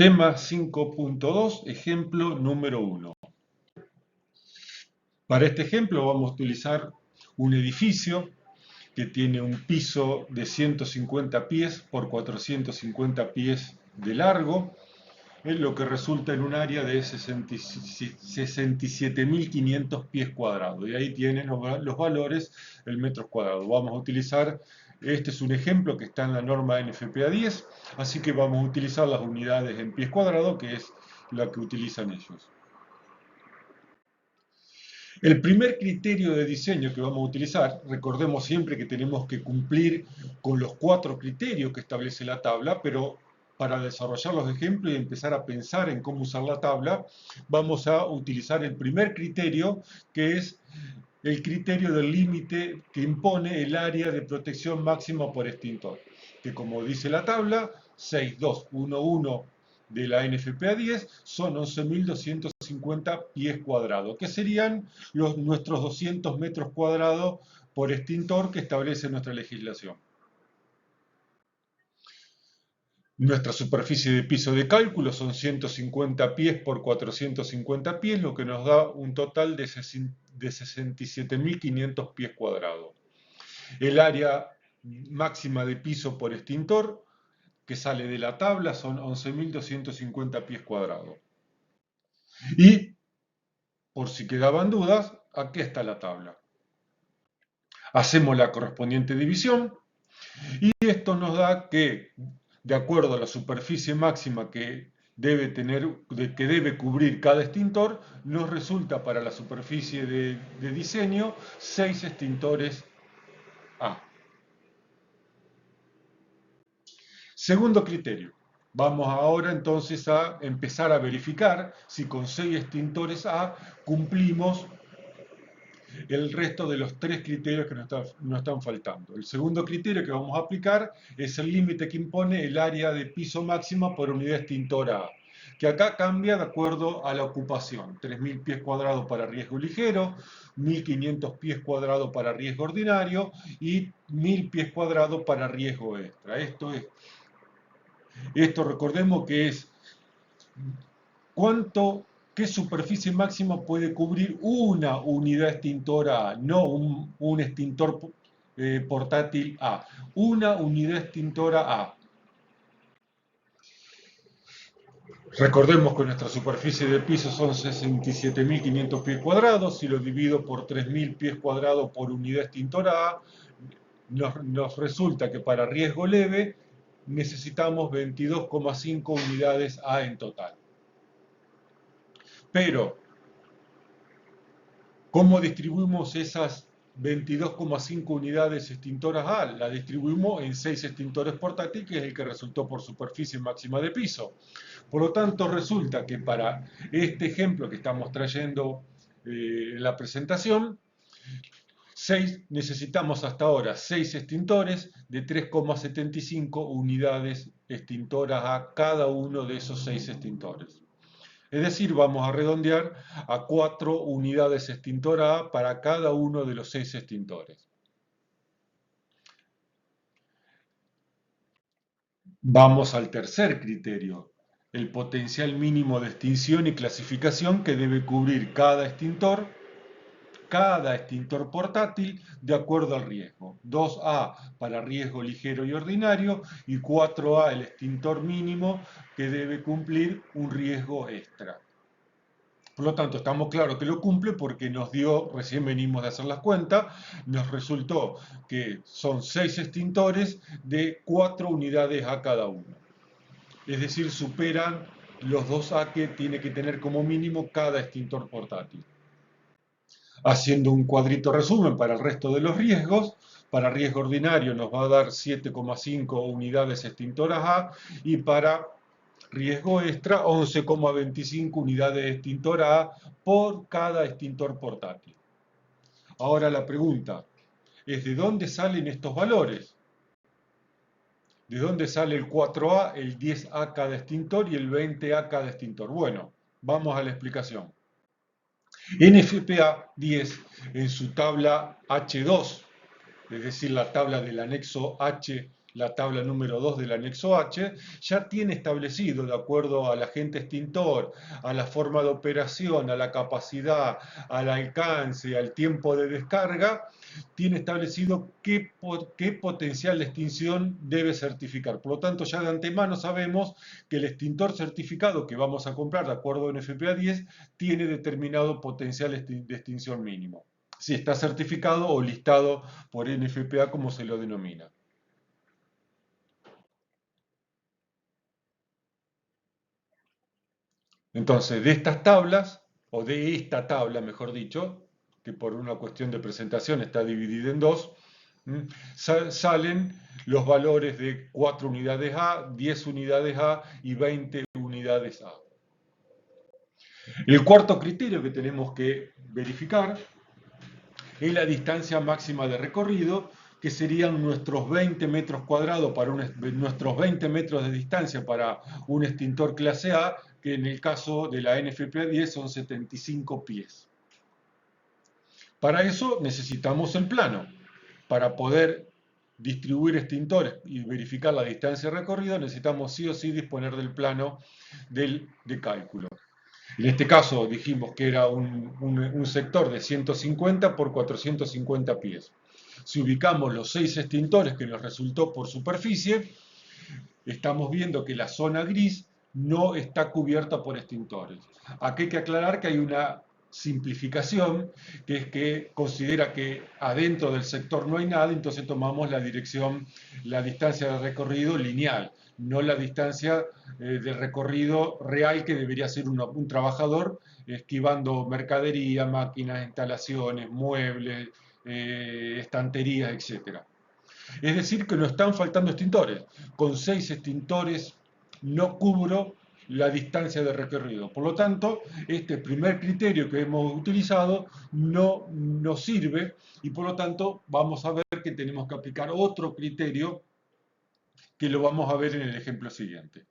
Tema 5.2, ejemplo número 1. Para este ejemplo vamos a utilizar un edificio que tiene un piso de 150 pies por 450 pies de largo, lo que resulta en un área de 67.500 pies cuadrados. Y ahí tienen los valores en metros cuadrados. Vamos a utilizar, este es un ejemplo que está en la norma NFPA 10, así que vamos a utilizar las unidades en pies cuadrados, que es la que utilizan ellos. El primer criterio de diseño que vamos a utilizar, recordemos siempre que tenemos que cumplir con los 4 criterios que establece la tabla, pero para desarrollar los ejemplos y empezar a pensar en cómo usar la tabla, vamos a utilizar el primer criterio, que es el criterio del límite que impone el área de protección máxima por extintor, que como dice la tabla, 6211 de la NFPA 10 son 11.250 pies cuadrados, que serían nuestros 200 metros cuadrados por extintor que establece nuestra legislación. Nuestra superficie de piso de cálculo son 150 pies por 450 pies, lo que nos da un total de 67.500 pies cuadrados. El área máxima de piso por extintor que sale de la tabla son 11.250 pies cuadrados. Y, por si quedaban dudas, aquí está la tabla. Hacemos la correspondiente división y esto nos da que, de acuerdo a la superficie máxima que debe cubrir cada extintor, nos resulta para la superficie de diseño 6 extintores A. Segundo criterio. Vamos ahora entonces a empezar a verificar si con 6 extintores A cumplimos el resto de los 3 criterios que nos están faltando. El segundo criterio que vamos a aplicar es el límite que impone el área de piso máxima por unidad extintora A, que acá cambia de acuerdo a la ocupación. 3.000 pies cuadrados para riesgo ligero, 1.500 pies cuadrados para riesgo ordinario y 1.000 pies cuadrados para riesgo extra. Esto recordemos que es qué superficie máxima puede cubrir una unidad extintora A, no un extintor portátil A, una unidad extintora A. Recordemos que nuestra superficie de piso son 67.500 pies cuadrados, si lo divido por 3.000 pies cuadrados por unidad extintora A, nos resulta que para riesgo leve necesitamos 22,5 unidades A en total. Pero, ¿cómo distribuimos esas 22,5 unidades extintoras A? La distribuimos en 6 extintores portátiles, que es el que resultó por superficie máxima de piso. Por lo tanto, resulta que para este ejemplo que estamos trayendo en la presentación, necesitamos hasta ahora 6 extintores de 3,75 unidades extintoras a cada uno de esos 6 extintores. Es decir, vamos a redondear a 4 unidades extintora A para cada uno de los 6 extintores. Vamos al tercer criterio, el potencial mínimo de extinción y clasificación que debe cubrir cada extintor portátil de acuerdo al riesgo. 2A para riesgo ligero y ordinario y 4A el extintor mínimo que debe cumplir un riesgo extra. Por lo tanto, estamos claros que lo cumple porque nos dio, recién venimos de hacer las cuentas, nos resultó que son 6 extintores de 4 unidades a cada uno. Es decir, superan los 2A que tiene que tener como mínimo cada extintor portátil. Haciendo un cuadrito resumen para el resto de los riesgos, para riesgo ordinario nos va a dar 7,5 unidades extintoras A y para riesgo extra 11,25 unidades de extintor A por cada extintor portátil. Ahora la pregunta es: ¿de dónde salen estos valores? ¿De dónde sale el 4A, el 10A cada extintor y el 20A cada extintor? Bueno, vamos a la explicación. NFPA 10 en su tabla H2, es decir, la tabla del anexo H la tabla número 2 del anexo H, ya tiene establecido, de acuerdo al agente extintor, a la forma de operación, a la capacidad, al alcance, al tiempo de descarga, tiene establecido qué potencial de extinción debe certificar. Por lo tanto, ya de antemano sabemos que el extintor certificado que vamos a comprar, de acuerdo a NFPA 10, tiene determinado potencial de extinción mínimo, si está certificado o listado por NFPA como se lo denomina. Entonces, de estas tablas, o de esta tabla, mejor dicho, que por una cuestión de presentación está dividida en dos, salen los valores de 4 unidades A, 10 unidades A y 20 unidades A. El cuarto criterio que tenemos que verificar es la distancia máxima de recorrido, que serían nuestros 20 metros cuadrados nuestros 20 metros de distancia para un extintor clase A, que en el caso de la NFPA 10 son 75 pies. Para eso necesitamos el plano. Para poder distribuir extintores y verificar la distancia recorrida, necesitamos sí o sí disponer del plano de cálculo. En este caso dijimos que era un sector de 150 por 450 pies. Si ubicamos los 6 extintores que nos resultó por superficie, estamos viendo que la zona gris no está cubierta por extintores. Aquí hay que aclarar que hay una simplificación, que es que considera que adentro del sector no hay nada, entonces tomamos la dirección, la distancia de recorrido lineal, no la distancia de recorrido real que debería ser un trabajador esquivando mercadería, máquinas, instalaciones, muebles, estanterías, etcétera. Es decir, que nos están faltando extintores. Con 6 extintores no cubro la distancia de recorrido. Por lo tanto, este primer criterio que hemos utilizado no nos sirve y por lo tanto vamos a ver que tenemos que aplicar otro criterio que lo vamos a ver en el ejemplo siguiente.